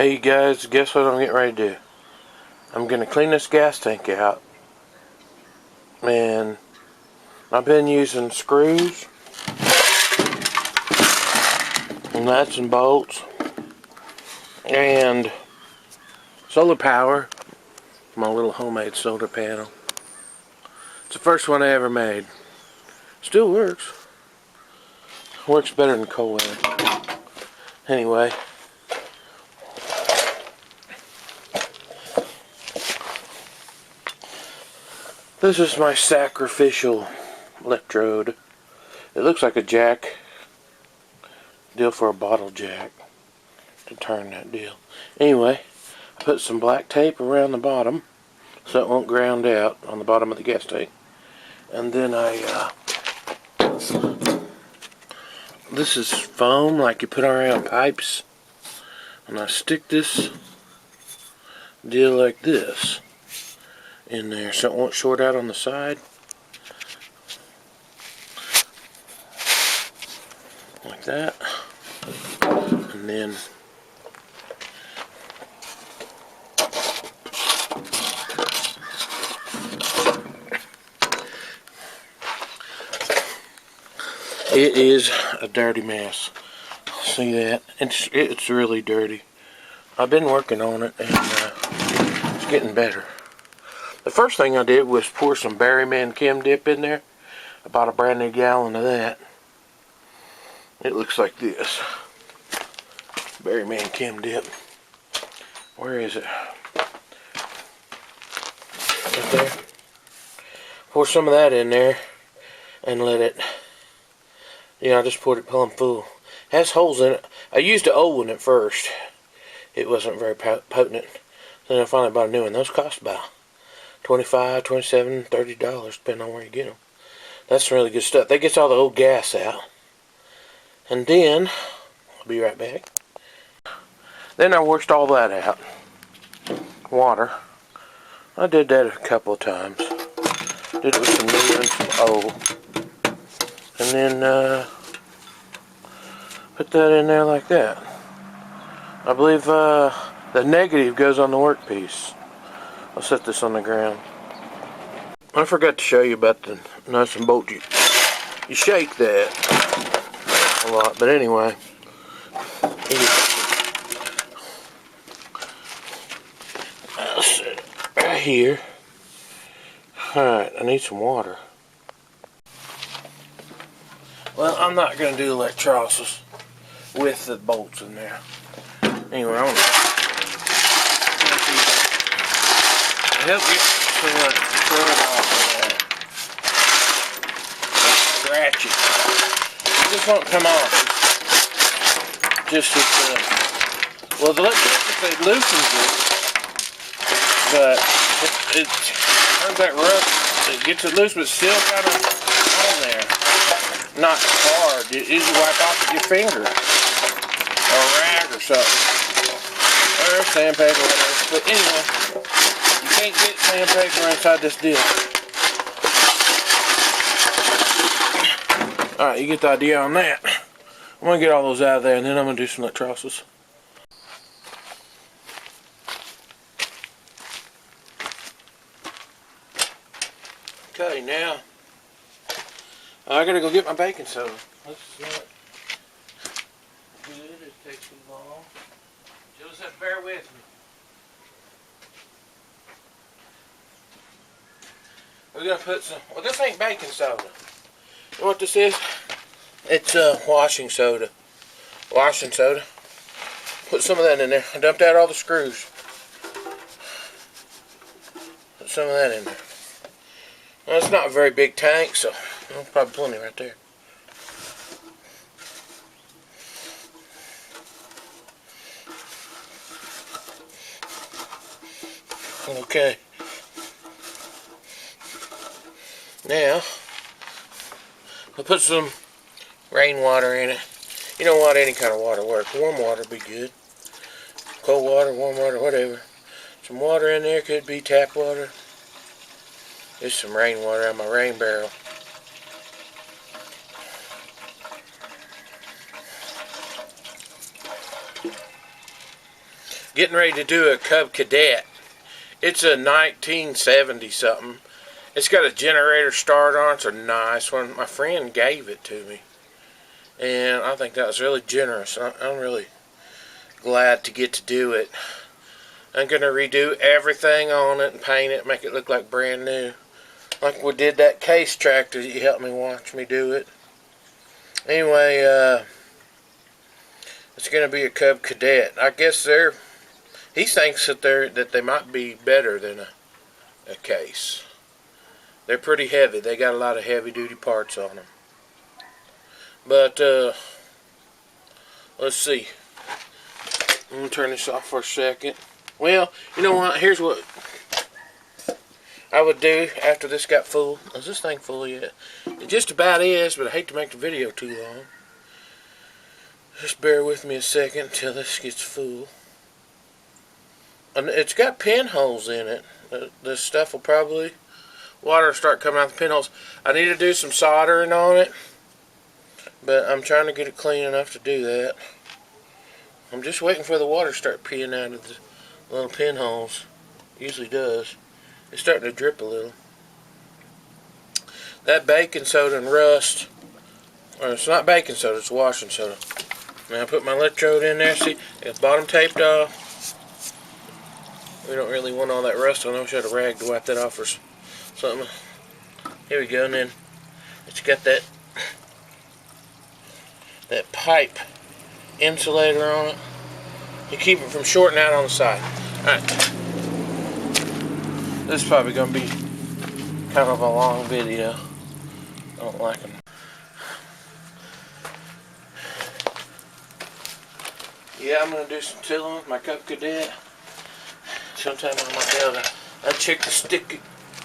Hey guys, guess what I'm getting ready to do? I'm going to clean this gas tank out. And I've been using screws and nuts and bolts and solar power. My little homemade solar panel. It's the first one I ever made. Still works. Works better than coal air. Anyway. This is my sacrificial electrode. It looks like a jack. Deal for a bottle jack to turn that deal. Anyway, I put some black tape around the bottom so it won't ground out on the bottom of the gas tank. And then this is foam like you put around pipes. And I stick this deal like this in there so it won't short out on the side. Like that. And then it is a dirty mess. See that? It's really dirty. I've been working on it and it's getting better. The first thing I did was pour some Berryman Chem Dip in there. I bought a brand new gallon of that. It looks like this. Berryman Chem Dip. Where is it? Right there. Pour some of that in there and let it, I just poured it plumb full. It has holes in it. I used the old one at first. It wasn't very potent. Then I finally bought a new one. Those cost about $25, $27, $30, depending on where you get them. That's some really good stuff. That gets all the old gas out. And then, I'll be right back. Then I washed all that out. Water. I did that a couple of times. Did it with some new and some old. And then, put that in there like that. I believe, the negative goes on the workpiece. I'll set this on the ground. I forgot to show you about the nuts and bolts. You shake that a lot, but anyway. I'll set it right here. Alright, I need some water. Well, I'm not going to do electrolysis with the bolts in there. Anyway, I want to help get some crud off of that. Scratch it. It just won't come off. Just as well, the electricity loosens it, but it turns that rust. It gets it loose, but it's still kind of on there. Not hard. It easy wipe off with your finger or a rag or something, or sandpaper, whatever. But anyway. Can't get sandpaper inside this deal. Alright, you get the idea on that. I'm going to get all those out of there and then I'm going to do some electrolysis. Okay, now I got to go get my baking soda. This is not good. It takes too long. You'll just have to bear with me. We're going to put some, well, this ain't baking soda. You know what this is? It's washing soda. Washing soda. Put some of that in there. I dumped out all the screws. Put some of that in there. Well, it's not a very big tank, so probably plenty right there. Okay. Now, I'll put some rainwater in it. You know what? Any kind of water works. Warm water would be good. Cold water, warm water, whatever. Some water in there. Could be tap water. There's some rainwater out of my rain barrel. Getting ready to do a Cub Cadet. It's a 1970 something. It's got a generator start on it. It's a nice one. My friend gave it to me, and I think that was really generous. I'm really glad to get to do it. I'm going to redo everything on it and paint it, make it look like brand new. Like we did that case tractor that you helped me watch me do it. Anyway, it's going to be a Cub Cadet. I guess he thinks that they might be better than a case. They're pretty heavy. They got a lot of heavy duty parts on them. But let's see. I'm going to turn this off for a second. Well, you know what? Here's what I would do after this got full. Is this thing full yet? It just about is, but I hate to make the video too long. Just bear with me a second until this gets full. And it's got pinholes in it. This stuff will probably, water will start coming out the pinholes. I need to do some soldering on it, but I'm trying to get it clean enough to do that. I'm just waiting for the water to start peeing out of the little pinholes. Usually does. It's starting to drip a little. That baking soda and rust, or it's not baking soda, it's washing soda. Now I put my electrode in there. See, it's bottom taped off. We don't really want all that rust on. I wish I had a rag to wipe that off or something. Here we go, and then it's got that pipe insulator on it to keep it from shorting out on the side. Alright. This is probably going to be kind of a long video. I don't like them. Yeah, I'm going to do some tilling with my Cub Cadet. Sometime I might be able to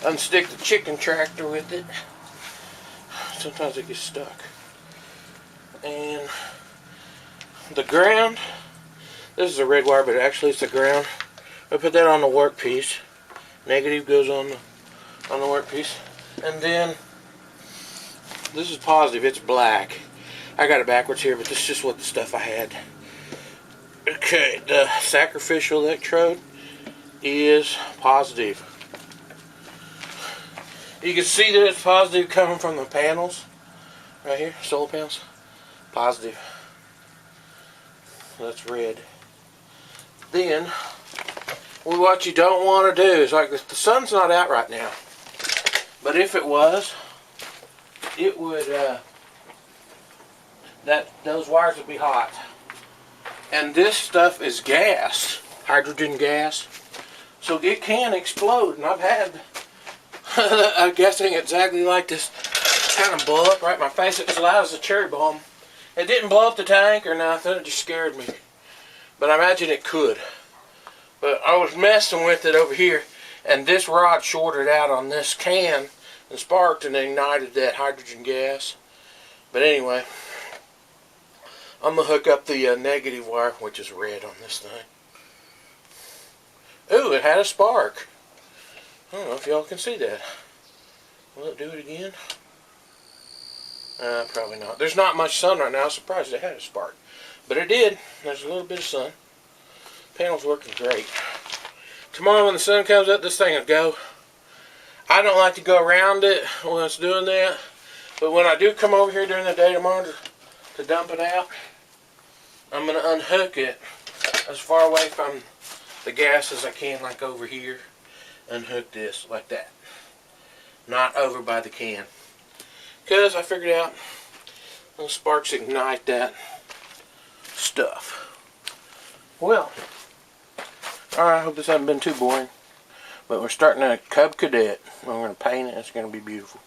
unstick the chicken tractor with it. Sometimes it gets stuck. And the ground, this is a red wire, but actually it's the ground. I put that on the workpiece. Negative goes on the workpiece. And then this is positive, it's black. I got it backwards here, but this is just what the stuff I had. Okay, the sacrificial electrode is positive. You can see that it's positive coming from the panels right here, solar panels. Positive. That's red. Then, what you don't want to do is, like, the sun's not out right now, but if it was, it would those wires would be hot. And this stuff is gas, hydrogen gas. So it can explode, and I've had, I'm guessing exactly like this, kind of blow up right in my face. It was loud as a cherry bomb. It didn't blow up the tank or nothing, it just scared me. But I imagine it could. But I was messing with it over here, and this rod shorted out on this can and sparked and ignited that hydrogen gas. But anyway, I'm going to hook up the negative wire, which is red on this thing. Ooh, it had a spark. I don't know if y'all can see that. Will it do it again? Probably not. There's not much sun right now. I was surprised it had a spark. But it did. There's a little bit of sun. Panel's working great. Tomorrow when the sun comes up, this thing will go. I don't like to go around it when it's doing that. But when I do come over here during the day tomorrow to dump it out, I'm going to unhook it as far away from the gas as I can, like over here. Unhook this like that. Not over by the can. Because I figured out those sparks ignite that stuff. Well, alright, I hope this hasn't been too boring. But we're starting a Cub Cadet. We're going to paint it. It's going to be beautiful.